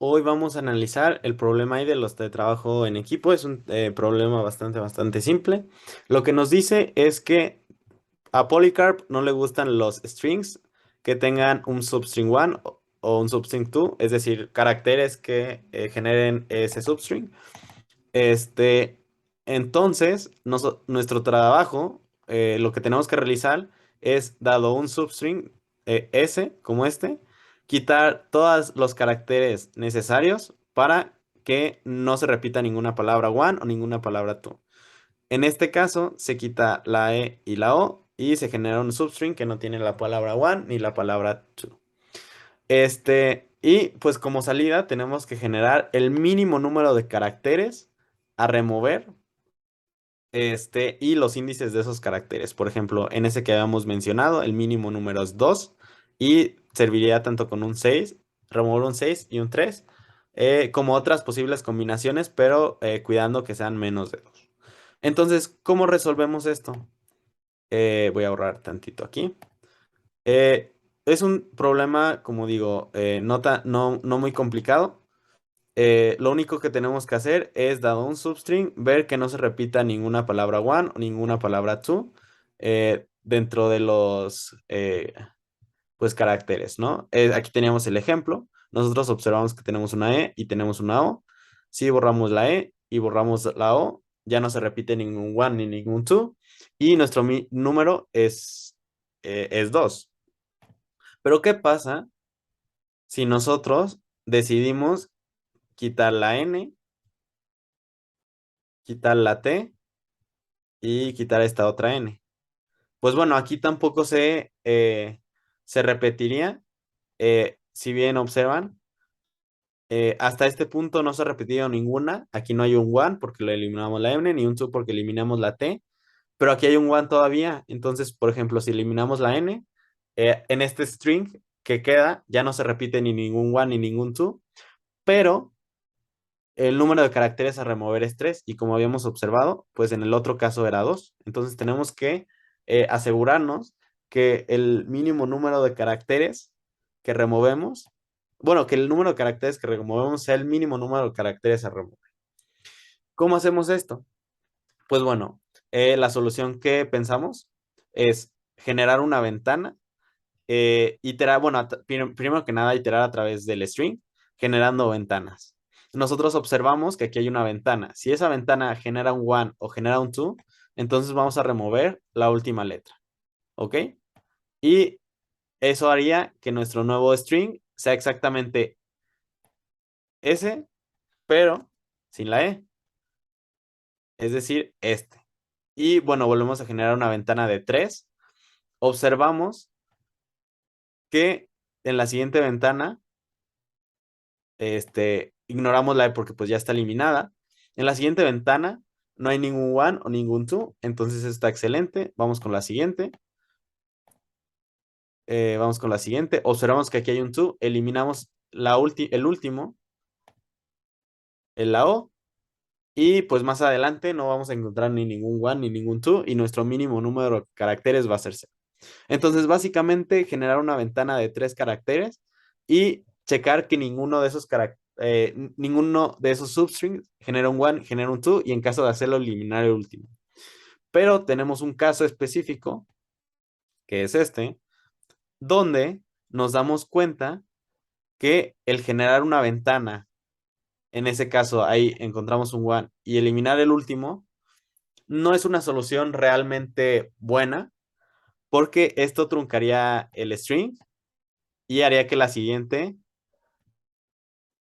Hoy vamos a analizar el problema ahí de los de trabajo en equipo. Es un problema bastante simple. Lo que nos dice es que a Polycarp no le gustan los strings que tengan un substring 1 o un substring 2, es decir, caracteres que generen ese substring. Este, entonces, nuestro trabajo, lo que tenemos que realizar es, dado un substring S como este, quitar todos los caracteres necesarios para que no se repita ninguna palabra one o ninguna palabra two. En este caso, se quita la E y la O y se genera un substring que no tiene la palabra one ni la palabra two. Y pues como salida tenemos que generar el mínimo número de caracteres a remover, y los índices de esos caracteres. Por ejemplo, en ese que habíamos mencionado, el mínimo número es 2 y serviría tanto con un 6, remover un 6 y un 3, como otras posibles combinaciones, pero cuidando que sean menos de 2. Entonces, ¿cómo resolvemos esto? Voy a ahorrar tantito aquí. Eh, es un problema, como digo, no muy complicado. Lo único que tenemos que hacer es, dado un substring, ver que no se repita ninguna palabra one o ninguna palabra two dentro de los pues caracteres, ¿no? Aquí teníamos el ejemplo. Nosotros observamos que tenemos una E y tenemos una O. Si borramos la E y borramos la O, ya no se repite ningún one ni ningún two. Y nuestro número es 2. Pero ¿qué pasa si nosotros decidimos quitar la N, quitar la T y quitar esta otra N? Pues bueno, aquí tampoco se repetiría. Si bien observan, hasta este punto no se ha repetido ninguna. Aquí no hay un one porque le eliminamos la N, ni un two porque eliminamos la T. Pero aquí hay un one todavía. Entonces, por ejemplo, si eliminamos la N, en este string que queda, ya no se repite ni ningún one ni ningún two. Pero el número de caracteres a remover es 3 y como habíamos observado, pues en el otro caso era 2. Entonces tenemos que asegurarnos que el mínimo número de caracteres que removemos, bueno, que el número de caracteres que removemos sea el mínimo número de caracteres a remover. ¿Cómo hacemos esto? Pues bueno, la solución que pensamos es generar una ventana, iterar, bueno, primero que nada, iterar a través del string, generando ventanas. Nosotros observamos que aquí hay una ventana. Si esa ventana genera un one o genera un two, entonces vamos a remover la última letra. ¿Ok? Y eso haría que nuestro nuevo string sea exactamente ese, pero sin la E. Es decir, este. Y bueno, volvemos a generar una ventana de 3. Observamos que en la siguiente ventana ignoramos la E porque pues ya está eliminada. En la siguiente ventana no hay ningún one o ningún two, entonces está excelente. Vamos con la siguiente. Vamos con la siguiente. Observamos que aquí hay un two, eliminamos el último, la O, y pues más adelante no vamos a encontrar ni ningún one ni ningún two, y nuestro mínimo número de caracteres va a ser 0. Entonces, básicamente, generar una ventana de 3 caracteres y checar que ninguno de esos substrings genera un one, genera un two, y en caso de hacerlo, eliminar el último. Pero tenemos un caso específico, que es este, donde nos damos cuenta que el generar una ventana, en ese caso ahí encontramos un one, y eliminar el último, no es una solución realmente buena, porque esto truncaría el string y haría que la siguiente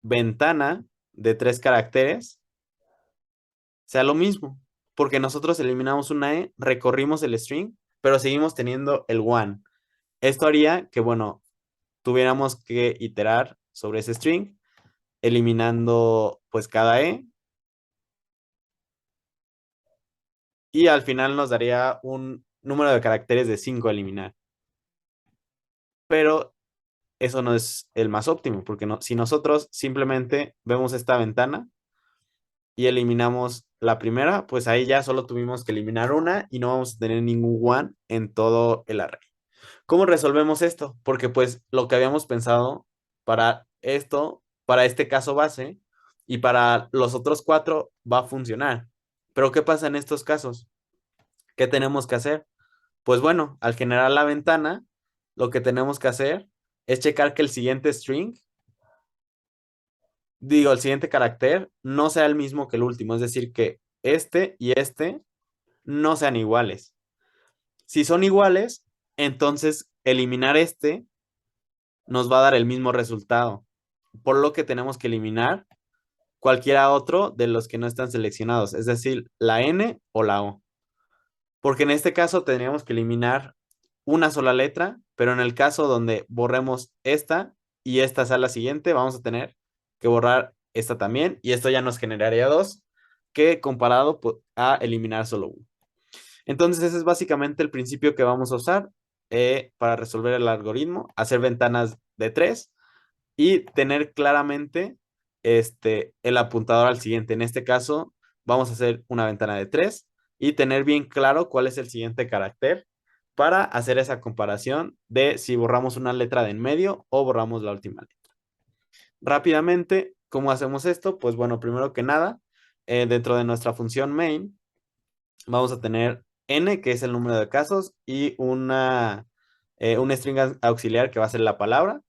ventana de 3 caracteres sea lo mismo, porque nosotros eliminamos una E, recorrimos el string, pero seguimos teniendo el one. Esto haría que, bueno, tuviéramos que iterar sobre ese string, eliminando pues cada E, y al final nos daría un número de caracteres de 5 a eliminar. Pero eso no es el más óptimo, porque si nosotros simplemente vemos esta ventana y eliminamos la primera, pues ahí ya solo tuvimos que eliminar una y no vamos a tener ningún one en todo el array. ¿Cómo resolvemos esto? Porque pues lo que habíamos pensado para esto para este caso base y para los otros 4 va a funcionar. Pero ¿qué pasa en estos casos? ¿Qué tenemos que hacer? Pues bueno, al generar la ventana, lo que tenemos que hacer es checar que el siguiente string, digo, el siguiente carácter no sea el mismo que el último, es decir, que este y este no sean iguales. Si son iguales, entonces eliminar este nos va a dar el mismo resultado, por lo que tenemos que eliminar cualquiera otro de los que no están seleccionados, es decir, la N o la O. Porque en este caso tendríamos que eliminar una sola letra, pero en el caso donde borremos esta y esta sea la siguiente, vamos a tener que borrar esta también y esto ya nos generaría dos, que comparado a eliminar solo uno. Entonces ese es básicamente el principio que vamos a usar para resolver el algoritmo, hacer ventanas de 3 y tener claramente el apuntador al siguiente. En este caso, vamos a hacer una ventana de 3 y tener bien claro cuál es el siguiente carácter para hacer esa comparación de si borramos una letra de en medio o borramos la última letra. Rápidamente, ¿cómo hacemos esto? Pues bueno, primero que nada, dentro de nuestra función main, vamos a tener n, que es el número de casos, y un string auxiliar que va a ser la palabra.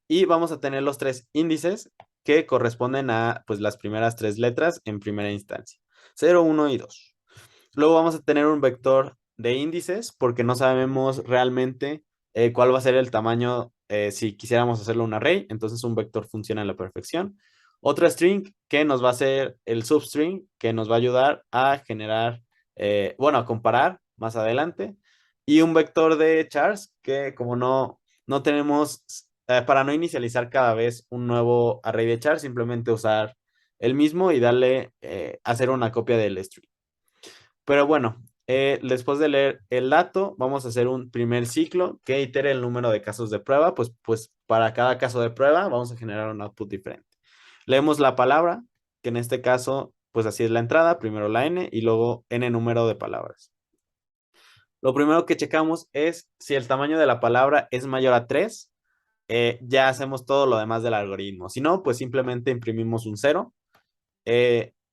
Y vamos a tener los 3 índices que corresponden a pues, las primeras 3 letras en primera instancia. 0, 1 y 2. Luego vamos a tener un vector de índices porque no sabemos realmente cuál va a ser el tamaño si quisiéramos hacerlo un array. Entonces un vector funciona a la perfección. Otro string que nos va a ser el substring que nos va a ayudar a generar, bueno, a comparar más adelante. Y un vector de chars que como no tenemos, para no inicializar cada vez un nuevo array de chars, simplemente usar el mismo y darle, hacer una copia del string. Pero bueno, después de leer el dato, vamos a hacer un primer ciclo que itere el número de casos de prueba. Pues para cada caso de prueba vamos a generar un output diferente. Leemos la palabra, que en este caso, pues así es la entrada, primero la n y luego n número de palabras. Lo primero que checamos es si el tamaño de la palabra es mayor a 3, ya hacemos todo lo demás del algoritmo. Si no, pues simplemente imprimimos un 0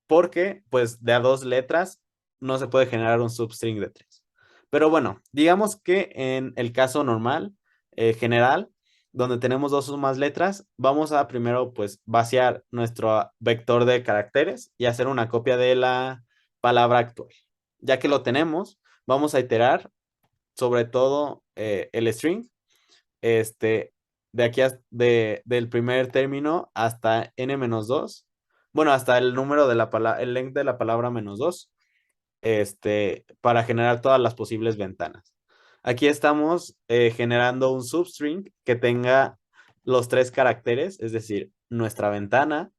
porque pues de a 2 letras no se puede generar un substring de 3. Pero bueno, digamos que en el caso normal, general, donde tenemos dos o más letras, vamos a primero pues vaciar nuestro vector de caracteres y hacer una copia de la palabra actual. Ya que lo tenemos, vamos a iterar sobre todo el string, este, de aquí del primer término hasta n-2, bueno, hasta el número de la palabra, el length de la palabra -2, para generar todas las posibles ventanas. Aquí estamos generando un substring que tenga los 3 caracteres, es decir, nuestra ventana,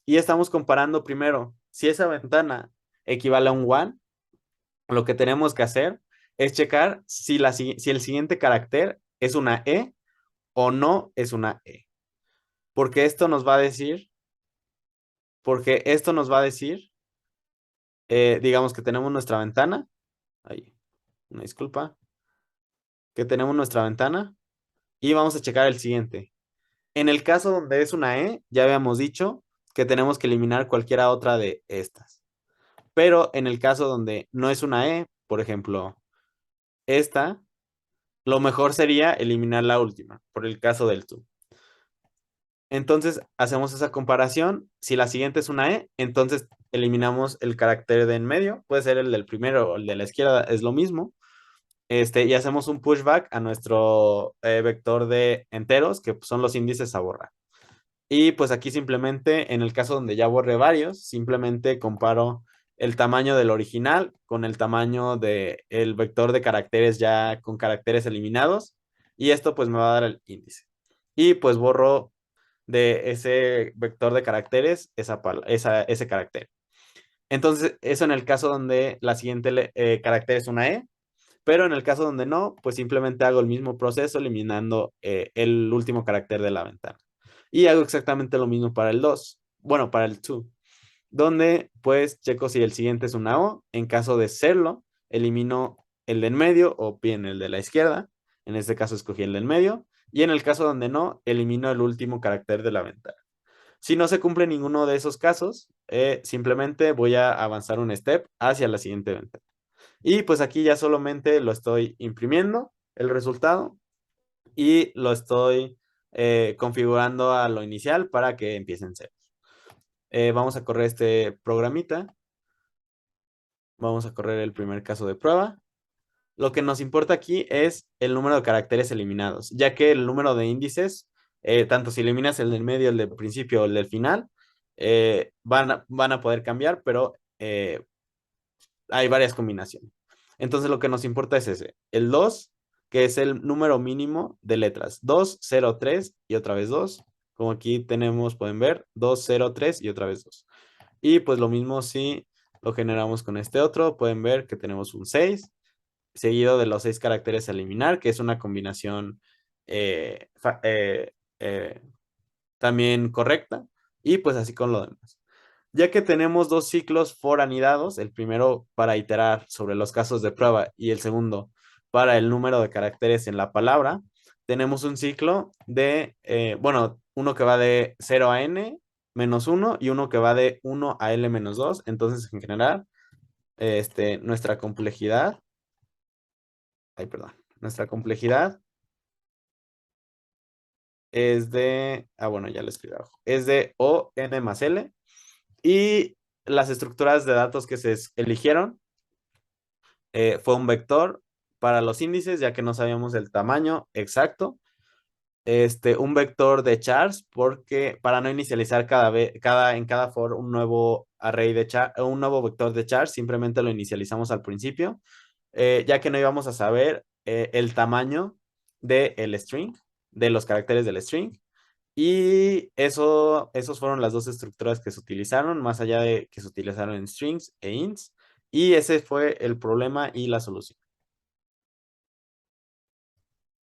y estamos comparando primero, si esa ventana equivale a un one, lo que tenemos que hacer es checar si el siguiente carácter es una E o no es una E. Porque esto nos va a decir, porque esto nos va a decir, digamos que tenemos nuestra ventana, ahí, una disculpa, que tenemos nuestra ventana y vamos a checar el siguiente. En el caso donde es una E, ya habíamos dicho que tenemos que eliminar cualquiera otra de estas. Pero en el caso donde no es una E, por ejemplo, esta, lo mejor sería eliminar la última, por el caso del to. Entonces hacemos esa comparación. Si la siguiente es una E, entonces eliminamos el carácter de en medio. Puede ser el del primero o el de la izquierda, es lo mismo. Y hacemos un pushback a nuestro vector de enteros, que son los índices a borrar. Y pues aquí simplemente, en el caso donde ya borré varios, simplemente comparo el tamaño del original con el tamaño del vector de caracteres ya con caracteres eliminados. Y esto pues me va a dar el índice. Y pues borro de ese vector de caracteres ese carácter. Entonces, eso en el caso donde la siguiente carácter es una E, pero en el caso donde no, pues simplemente hago el mismo proceso eliminando el último carácter de la ventana. Y hago exactamente lo mismo para el 2, bueno, para el to, donde pues checo si el siguiente es una O. En caso de serlo, elimino el de en medio o bien el de la izquierda. En este caso escogí el del medio. Y en el caso donde no, elimino el último carácter de la ventana. Si no se cumple ninguno de esos casos, simplemente voy a avanzar un step hacia la siguiente ventana. Y pues aquí ya solamente lo estoy imprimiendo, el resultado, y lo estoy configurando a lo inicial para que empiecen ceros. Vamos a correr este programita. Vamos a correr el primer caso de prueba. Lo que nos importa aquí es el número de caracteres eliminados, ya que el número de índices, tanto si eliminas el del medio, el del principio o el del final, van a poder cambiar, pero hay varias combinaciones. Entonces lo que nos importa es ese, el 2, que es el número mínimo de letras. 2, 0, 3 y otra vez 2. Como aquí tenemos, pueden ver, 2, 0, 3 y otra vez 2. Y pues lo mismo si lo generamos con este otro, pueden ver que tenemos un 6 seguido de los 6 caracteres a eliminar, que es una combinación eh, fa- eh, eh, también correcta. Y pues así con lo demás. Ya que tenemos dos ciclos for anidados, el primero para iterar sobre los casos de prueba y el segundo para el número de caracteres en la palabra, tenemos un ciclo de, bueno, uno que va de 0 a n menos 1 y uno que va de 1 a l menos 2. Entonces, en general, nuestra complejidad, ay, perdón, nuestra complejidad es de, bueno, ya lo escribí abajo, es de O n más L y las estructuras de datos que se eligieron fue un vector para los índices, ya que no sabíamos el tamaño exacto. Un vector de chars, porque para no inicializar en cada for un nuevo array de char, un nuevo vector de chars, simplemente lo inicializamos al principio, ya que no íbamos a saber el tamaño del string, de los caracteres del string. Y esos fueron las dos estructuras que se utilizaron, más allá de que se utilizaron en strings e ints. Y ese fue el problema y la solución.